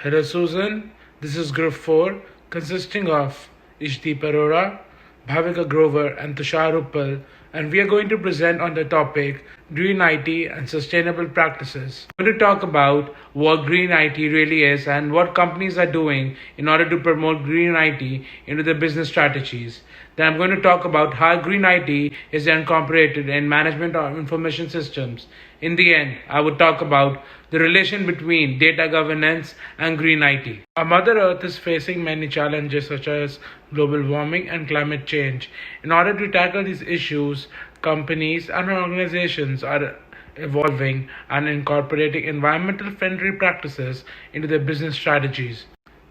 Hello Susan, this is Group 4 consisting of Ishdeep Arora, Bhavika Grover and Tushar Uppal, and we are going to present on the topic Green IT and Sustainable Practices. We're going to talk about what Green IT really is and what companies are doing in order to promote Green IT into their business strategies. Then I'm going to talk about how Green IT is incorporated in management of information systems. In the end, I would talk about the relation between data governance and green IT. Our Mother Earth is facing many challenges such as global warming and climate change. In order to tackle these issues, companies and organizations are evolving and incorporating environmental friendly practices into their business strategies.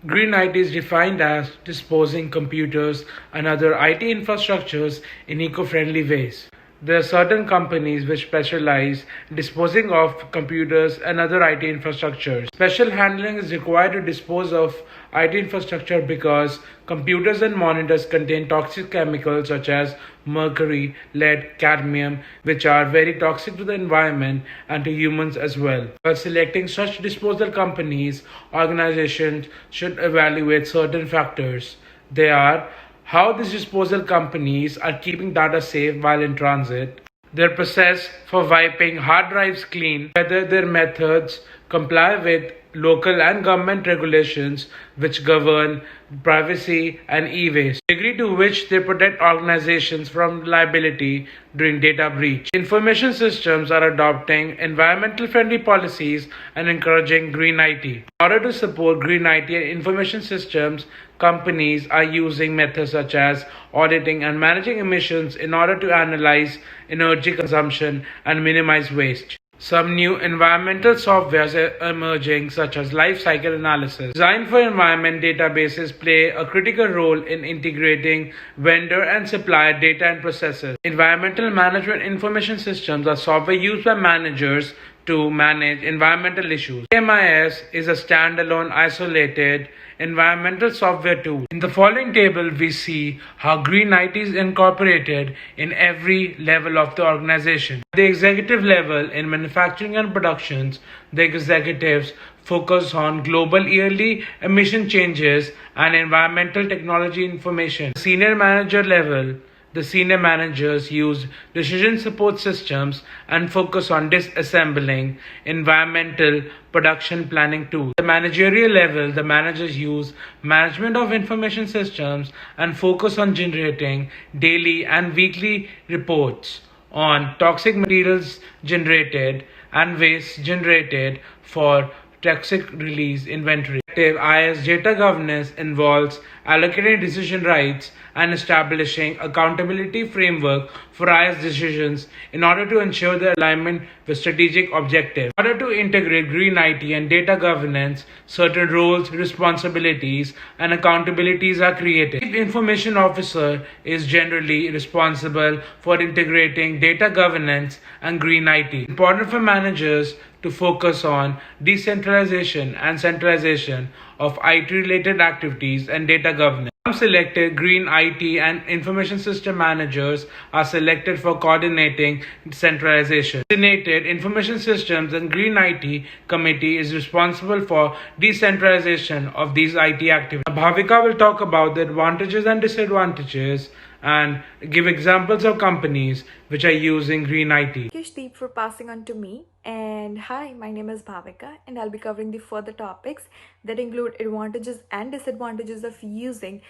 Green IT is defined as disposing computers and other IT infrastructures in eco-friendly ways. There are certain companies which specialize in disposing of computers and other IT infrastructures. Special handling is required to dispose of IT infrastructure because computers and monitors contain toxic chemicals such as mercury, lead, cadmium, which are very toxic to the environment and to humans as well. While selecting such disposal companies, organizations should evaluate certain factors. They are how these disposal companies are keeping data safe while in transit, their process for wiping hard drives clean, whether their methods comply with local and government regulations which govern privacy and e-waste, degree to which they protect organizations from liability during data breach. Information systems are adopting environmental friendly policies and encouraging green IT. In order to support green IT and information systems, companies are using methods such as auditing and managing emissions in order to analyze energy consumption and minimize waste. Some new environmental softwares are emerging, such as life cycle analysis. Design for environment databases play a critical role in integrating vendor and supplier data and processes. Environmental management information systems are software used by managers to manage environmental issues. AMIS is a standalone, isolated environmental software tool. In the following table, we see how Green IT is incorporated in every level of the organization. At the executive level, in manufacturing and productions, the executives focus on global yearly emission changes and environmental technology information. Senior manager level, the senior managers use decision support systems and focus on disassembling environmental production planning tools. At the managerial level, the managers use management of information systems and focus on generating daily and weekly reports on toxic materials generated and waste generated for toxic release inventory. IS data governance involves allocating decision rights and establishing accountability framework for IS decisions in order to ensure their alignment with strategic objectives. In order to integrate green IT and data governance, certain roles, responsibilities, and accountabilities are created. Chief Information Officer is generally responsible for integrating data governance and green IT. Important for managers to focus on decentralization and centralization of IT related activities and data governance. Some selected green IT and information system managers are selected for coordinating centralization. Designated information systems and green IT committee is responsible for decentralization of these IT activities. Bhavika will talk about the advantages and disadvantages and give examples of companies which are using green IT. Thank you, Steve, for passing on to me. And hi, my name is Bhavika, and I'll be covering the further topics that include advantages and disadvantages of using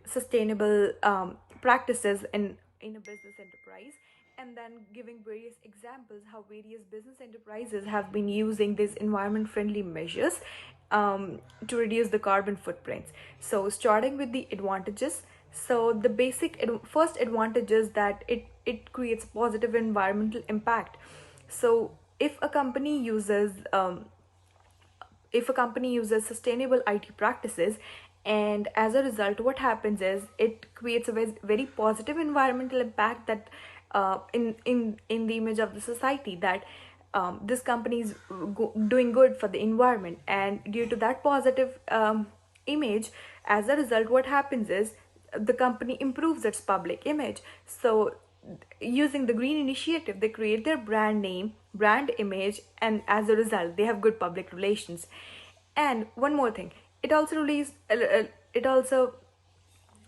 sustainable practices in a business enterprise, and then giving various examples how various business enterprises have been using these environment friendly measures to reduce the carbon footprints. So, starting with the advantages. So the first advantage is that it creates positive environmental impact. So if a company uses sustainable IT practices, and as a result what happens is it creates a very positive environmental impact that in the image of the society, that this company is doing good for the environment, and due to that positive image, as a result what happens is the company improves its public image. So using the green initiative, they create their brand name, brand image, and as a result they have good public relations. And one more thing, it also it also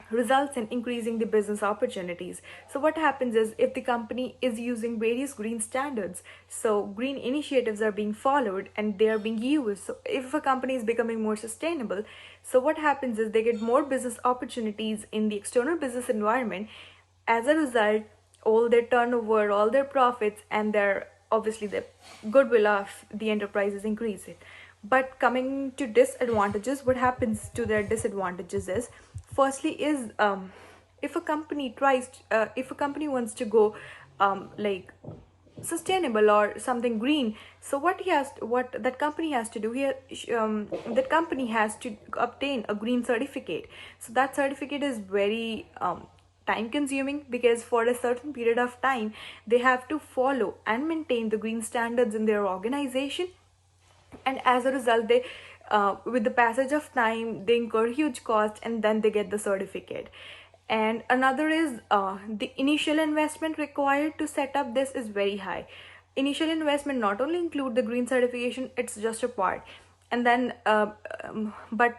results in increasing the business opportunities. So what happens is, if the company is using various green standards, so green initiatives are being followed and they are being used. So if a company is becoming more sustainable, so what happens is they get more business opportunities in the external business environment. As a result, all their turnover, all their profits, and their obviously the goodwill of the enterprise is increasing. But coming to disadvantages, what happens to their disadvantages is, firstly is, if a company if a company wants to go like sustainable or something green, so what that company has to do here, that company has to obtain a green certificate. So that certificate is very time consuming, because for a certain period of time they have to follow and maintain the green standards in their organization. And as a result, they with the passage of time they incur huge cost, and then they get the certificate. And another is, the initial investment required to set up this is very high. Initial investment not only include the green certification, it's just a part. And then but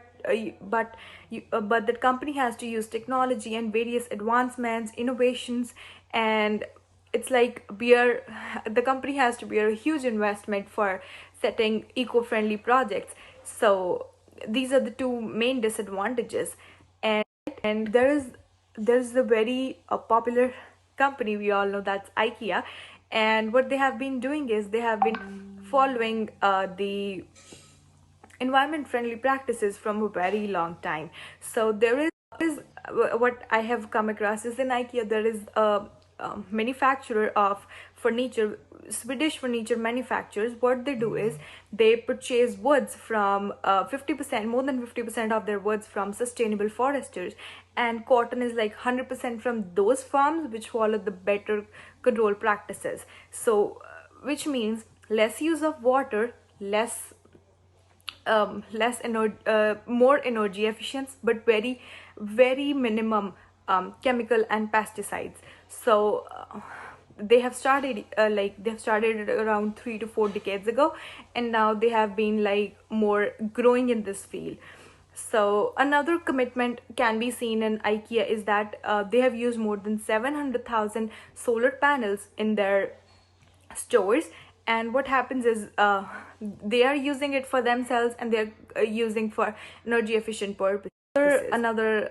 that company has to use technology and various advancements, innovations, and it's like bear the company has to bear a huge investment for setting eco-friendly projects. So these are the two main disadvantages. And there's a very popular company, we all know, that's IKEA. And what they have been doing is they have been following the environment friendly practices from a very long time. So there is what I have come across is, in IKEA there is a manufacturer of furniture, Swedish furniture manufacturers. What they do is they purchase woods from 50%, more than 50% of their woods from sustainable foresters, and cotton is like 100% from those farms which follow the better control practices. So which means less use of water, more energy efficient, but very minimum chemical and pesticides. So they've started around 3 to 4 decades ago, and now they have been like more growing in this field. So another commitment can be seen in IKEA is that they have used more than 700,000 solar panels in their stores. And what happens is, they are using it for themselves, and they're using for energy efficient purposes. Another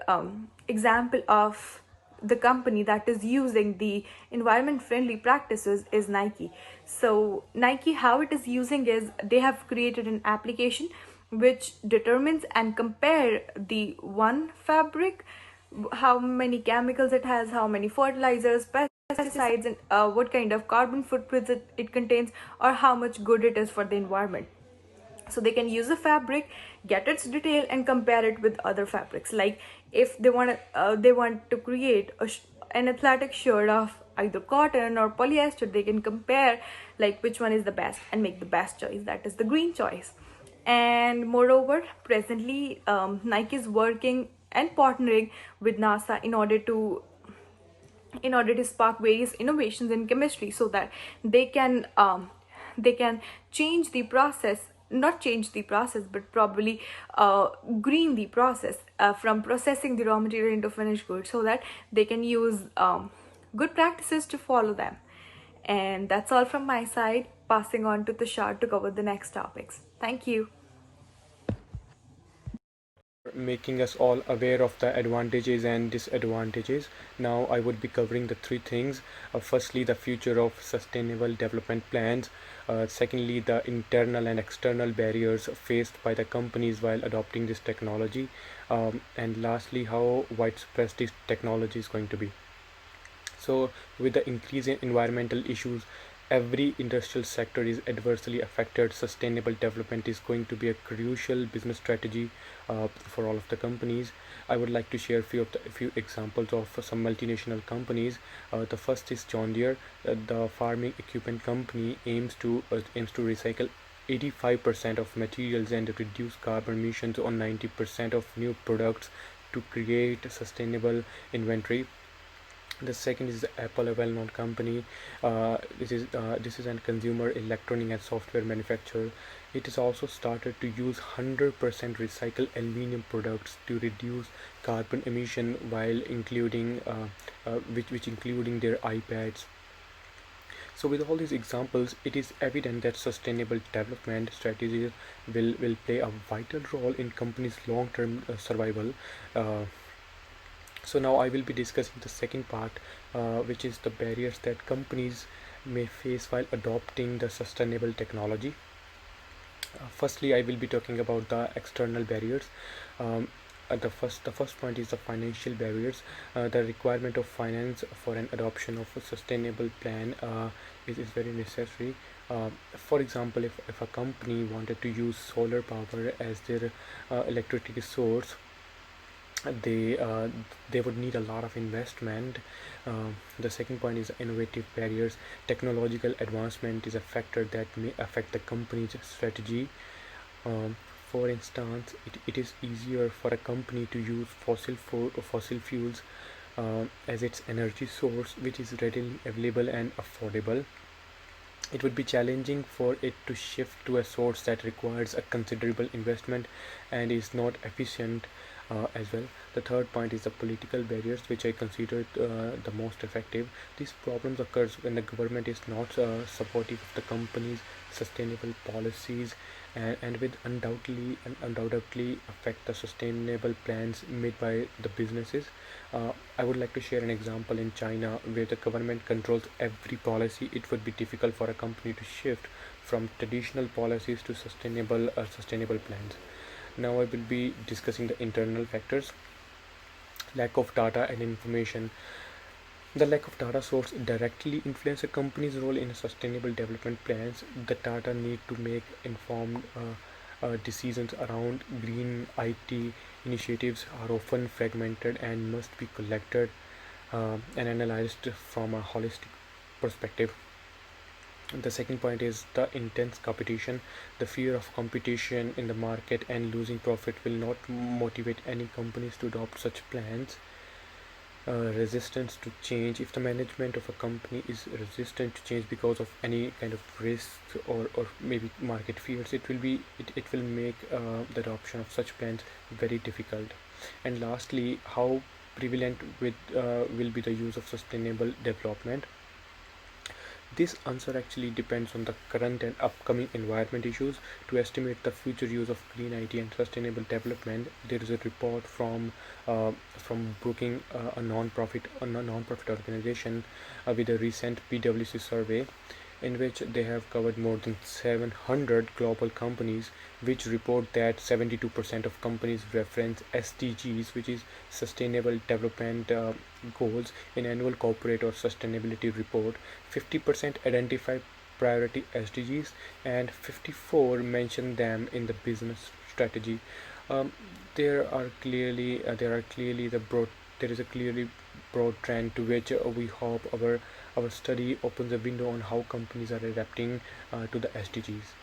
example of the company that is using the environment friendly practices is Nike. So Nike, how it is using is, they have created an application which determines and compare the one fabric, how many chemicals it has, how many fertilizers, pesticides, and what kind of carbon footprints it contains, or how much good it is for the environment. So they can use a fabric, get its detail, and compare it with other fabrics. Like if they want to create an athletic shirt of either cotton or polyester, they can compare like which one is the best and make the best choice, that is the green choice. And moreover, presently Nike is working and partnering with NASA in order to spark various innovations in chemistry, so that they can change the process, not change the process, but probably green the process from processing the raw material into finished goods, so that they can use good practices to follow them. And that's all from my side, passing on to Tushar to cover the next topics. Thank you. Making us all aware of the advantages and disadvantages. Now, I would be covering the three things. Firstly, the future of sustainable development plans. Secondly, the internal and external barriers faced by the companies while adopting this technology. And lastly, how widespread this technology is going to be. So, with the increase in environmental issues, every industrial sector is adversely affected. Sustainable development is going to be a crucial business strategy for all of the companies. I would like to share a few examples of some multinational companies. The first is John Deere. The farming equipment company aims to recycle 85% of materials and reduce carbon emissions on 90% of new products to create sustainable inventory. The second is Apple, a well-known company. This is a consumer electronic and software manufacturer. It has also started to use 100% recycled aluminum products to reduce carbon emission, while including which including their iPads. So with all these examples, it is evident that sustainable development strategies will play a vital role in companies' long-term survival. Uh, so now I will be discussing the second part, which is the barriers that companies may face while adopting the sustainable technology. Firstly, I will be talking about the external barriers. Um, the first point is the financial barriers. The requirement of finance for an adoption of a sustainable plan is very necessary. For example, if a company wanted to use solar power as their electricity source, they uh, they would need a lot of investment. The second point is innovative barriers. Technological advancement is a factor that may affect the company's strategy. um, for instance, it is easier for a company to use fossil fuels as its energy source, which is readily available and affordable. It would be challenging for it to shift to a source that requires a considerable investment and is not efficient as well. The third point is the political barriers, which I consider the most effective. These problems occurs when the government is not supportive of the company's sustainable policies, and with undoubtedly affect the sustainable plans made by the businesses. I would like to share an example in China, where the government controls every policy. It would be difficult for a company to shift from traditional policies to sustainable plans. Now I will be discussing the internal factors. Lack of data and information. The lack of data source directly influence a company's role in sustainable development plans. The data need to make informed decisions around green IT initiatives are often fragmented and must be collected and analyzed from a holistic perspective. The second point is the intense competition. The fear of competition in the market and losing profit will not motivate any companies to adopt such plans. Resistance to change. If the management of a company is resistant to change because of any kind of risk, or maybe market fears, it will make the adoption of such plans very difficult. And lastly, how prevalent will be the use of sustainable development. This answer actually depends on the current and upcoming environment issues. To estimate the future use of green IT and sustainable development, there is a report from Brookings, a non-profit organization, with a recent PwC survey, in which they have covered more than 700 global companies, which report that 72% of companies reference SDGs, which is Sustainable Development Goals, in annual corporate or sustainability report. 50% identify priority SDGs, and 54 mention them in the business strategy. Um, there is a clearly broad trend to which we hope our study opens a window on how companies are adapting to the SDGs.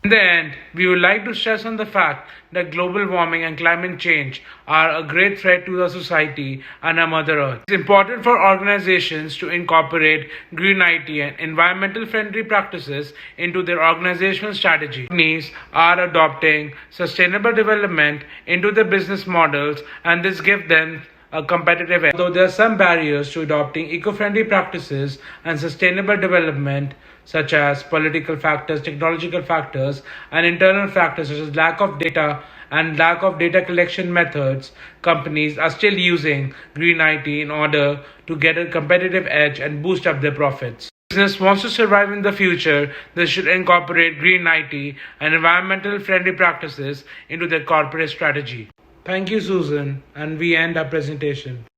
In the end, we would like to stress on the fact that global warming and climate change are a great threat to the society and our Mother Earth. It's important for organizations to incorporate green IT and environmental friendly practices into their organizational strategy. Companies are adopting sustainable development into their business models, and this gives them a competitive edge. Though there are some barriers to adopting eco-friendly practices and sustainable development, such as political factors, technological factors, and internal factors such as lack of data and lack of data collection methods, companies are still using green IT in order to get a competitive edge and boost up their profits. If business wants to survive in the future, they should incorporate green IT and environmental friendly practices into their corporate strategy. Thank you, Susan, and we end our presentation.